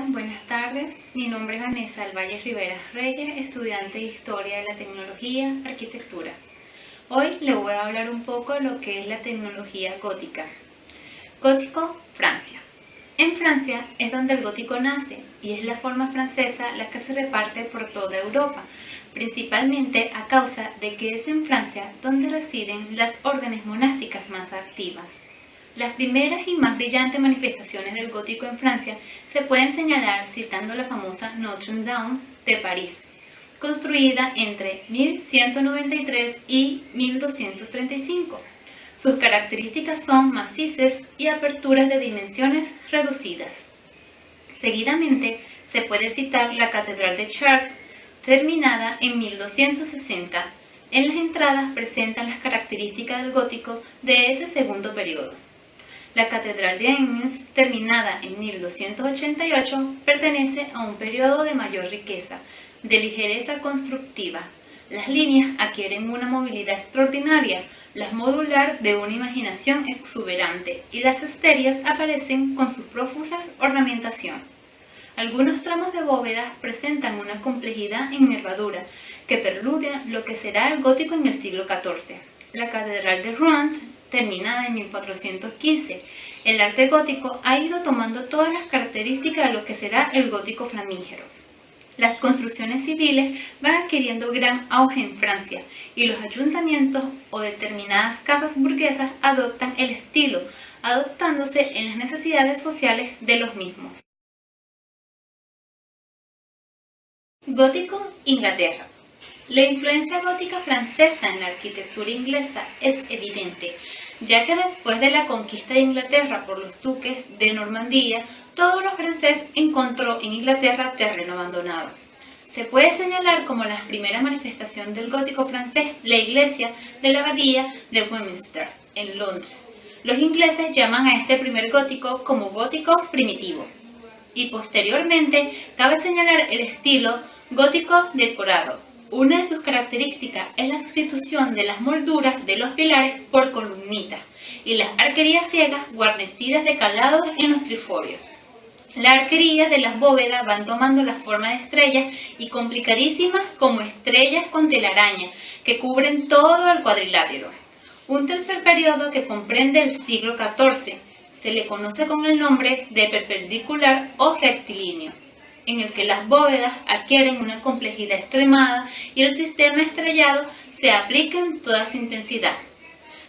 Buenas tardes, mi nombre es Vanessa Alvalle Rivera Reyes, estudiante de Historia de la Tecnología, Arquitectura. Hoy les voy a hablar un poco de lo que es la tecnología gótica. Gótico, Francia. En Francia es donde el gótico nace y es la forma francesa la que se reparte por toda Europa, principalmente a causa de que es en Francia donde residen las órdenes monásticas más activas. Las primeras y más brillantes manifestaciones del gótico en Francia se pueden señalar citando la famosa Notre Dame de París, construida entre 1193 y 1235. Sus características son macizas y aperturas de dimensiones reducidas. Seguidamente se puede citar la Catedral de Chartres, terminada en 1260. En las entradas presentan las características del gótico de ese segundo periodo. La Catedral de Amiens, terminada en 1288, pertenece a un periodo de mayor riqueza, de ligereza constructiva. Las líneas adquieren una movilidad extraordinaria, las modular de una imaginación exuberante, y las esterias aparecen con su profusa ornamentación. Algunos tramos de bóvedas presentan una complejidad en nervadura que preludia lo que será el gótico en el siglo XIV. La Catedral de Rouen, terminada en 1415. El arte gótico ha ido tomando todas las características de lo que será el gótico flamígero. Las construcciones civiles van adquiriendo gran auge en Francia y los ayuntamientos o determinadas casas burguesas adoptan el estilo, adaptándose en las necesidades sociales de los mismos. Gótico, Inglaterra. La influencia gótica francesa en la arquitectura inglesa es evidente, ya que después de la conquista de Inglaterra por los duques de Normandía, todo lo francés encontró en Inglaterra terreno abandonado. Se puede señalar como la primera manifestación del gótico francés la iglesia de la abadía de Westminster, en Londres. Los ingleses llaman a este primer gótico como gótico primitivo. Y posteriormente cabe señalar el estilo gótico decorado. Una de sus características es la sustitución de las molduras de los pilares por columnitas y las arquerías ciegas guarnecidas de calados en los triforios. Las arquerías de las bóvedas van tomando la forma de estrellas y complicadísimas como estrellas con telaraña que cubren todo el cuadrilátero. Un tercer periodo que comprende el siglo XIV se le conoce con el nombre de perpendicular o rectilíneo, en el que las bóvedas adquieren una complejidad extremada y el sistema estrellado se aplica en toda su intensidad.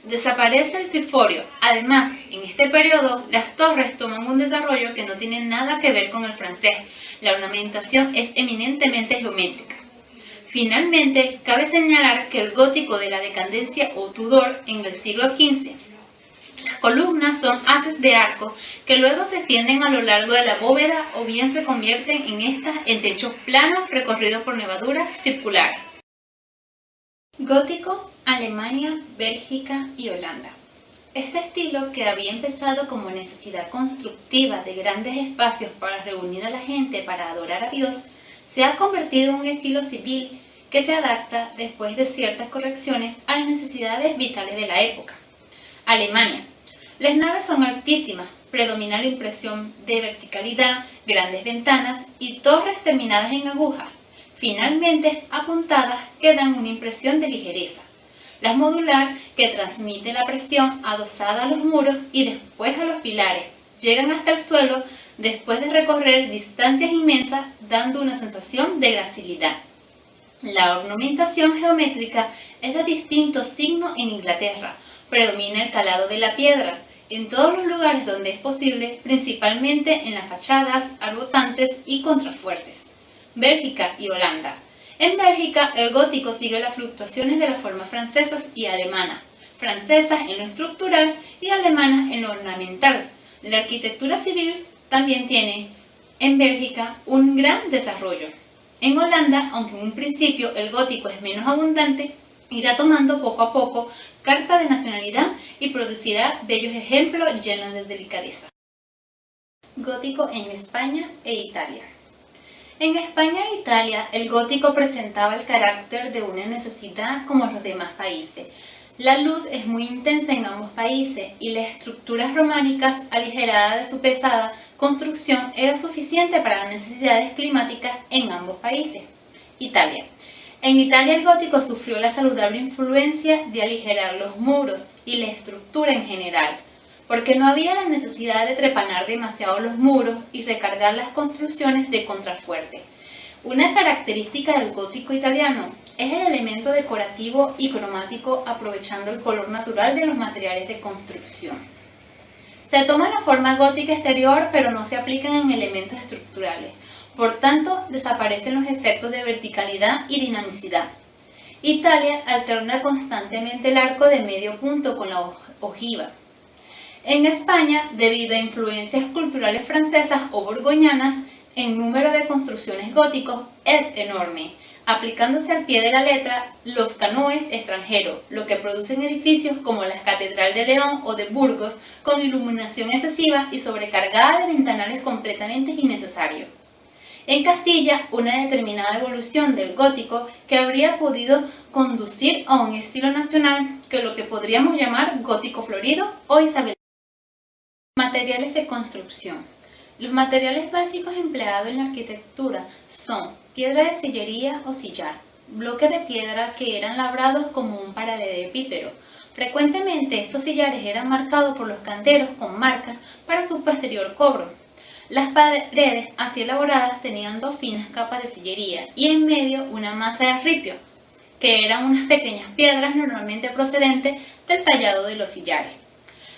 Desaparece el triforio. Además, en este periodo, las torres toman un desarrollo que no tiene nada que ver con el francés. La ornamentación es eminentemente geométrica. Finalmente, cabe señalar que el gótico de la decadencia o Tudor en el siglo XV. Las columnas son haces de arco que luego se extienden a lo largo de la bóveda o bien se convierten en estas en techos planos recorridos por nervaduras circulares. Gótico, Alemania, Bélgica y Holanda. Este estilo, que había empezado como necesidad constructiva de grandes espacios para reunir a la gente para adorar a Dios, se ha convertido en un estilo civil que se adapta después de ciertas correcciones a las necesidades vitales de la época. Alemania. Las naves son altísimas, predomina la impresión de verticalidad, grandes ventanas y torres terminadas en aguja, finalmente apuntadas que dan una impresión de ligereza. Las modular, que transmiten la presión adosada a los muros y después a los pilares, llegan hasta el suelo después de recorrer distancias inmensas, dando una sensación de gracilidad. La ornamentación geométrica es de distinto signo en Inglaterra. Predomina el calado de la piedra en todos los lugares donde es posible, principalmente en las fachadas, arbotantes y contrafuertes. Bélgica y Holanda. En Bélgica, el gótico sigue las fluctuaciones de las formas francesas y alemanas, francesas en lo estructural y alemanas en lo ornamental. La arquitectura civil también tiene en Bélgica un gran desarrollo. En Holanda, aunque en un principio el gótico es menos abundante, irá tomando poco a poco carta de nacionalidad y producirá bellos ejemplos llenos de delicadeza. Gótico en España e Italia. En España e Italia, el gótico presentaba el carácter de una necesidad como los demás países. La luz es muy intensa en ambos países y las estructuras románicas, aligeradas de su pesada construcción era suficiente para las necesidades climáticas en ambos países. Italia. En Italia el gótico sufrió la saludable influencia de aligerar los muros y la estructura en general, porque no había la necesidad de trepanar demasiado los muros y recargar las construcciones de contrafuerte. Una característica del gótico italiano es el elemento decorativo y cromático, aprovechando el color natural de los materiales de construcción. Se toma la forma gótica exterior, pero no se aplican en elementos estructurales. Por tanto, desaparecen los efectos de verticalidad y dinamicidad. Italia alterna constantemente el arco de medio punto con la ojiva. En España, debido a influencias culturales francesas o borgoñanas, el número de construcciones góticos es enorme, aplicándose al pie de la letra los canoes extranjeros, lo que producen edificios como la Catedral de León o de Burgos con iluminación excesiva y sobrecargada de ventanales completamente innecesarios. En Castilla, una determinada evolución del gótico que habría podido conducir a un estilo nacional que lo que podríamos llamar gótico florido o isabelino. Materiales de construcción. Los materiales básicos empleados en la arquitectura son piedra de sillería o sillar, bloques de piedra que eran labrados como un paralelepípedo. Frecuentemente estos sillares eran marcados por los canteros con marcas para su posterior cobro. Las paredes así elaboradas tenían dos finas capas de sillería y en medio una masa de ripio, que eran unas pequeñas piedras normalmente procedentes del tallado de los sillares.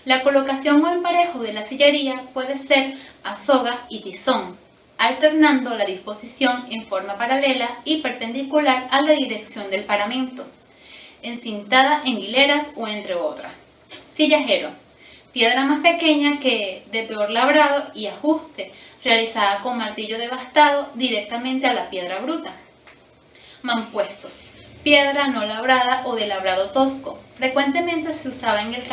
La colocación o emparejo de la sillería puede ser a soga y tizón, alternando la disposición en forma paralela y perpendicular a la dirección del paramento, encintada en hileras o entre otras. Sillajero, piedra más pequeña que de peor labrado y ajuste, realizada con martillo desgastado directamente a la piedra bruta. Mampuestos, piedra no labrada o de labrado tosco. Frecuentemente se usaba en el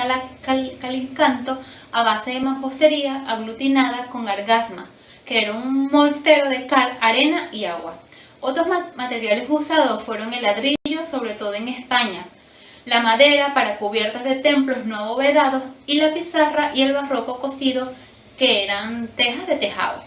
calicantro a base de mampostería aglutinada con argasma, que era un mortero de cal, arena y agua. Otros materiales usados fueron el ladrillo, sobre todo en España, la madera para cubiertas de templos no abovedados y la pizarra y el barroco cocido, que eran tejas de tejado.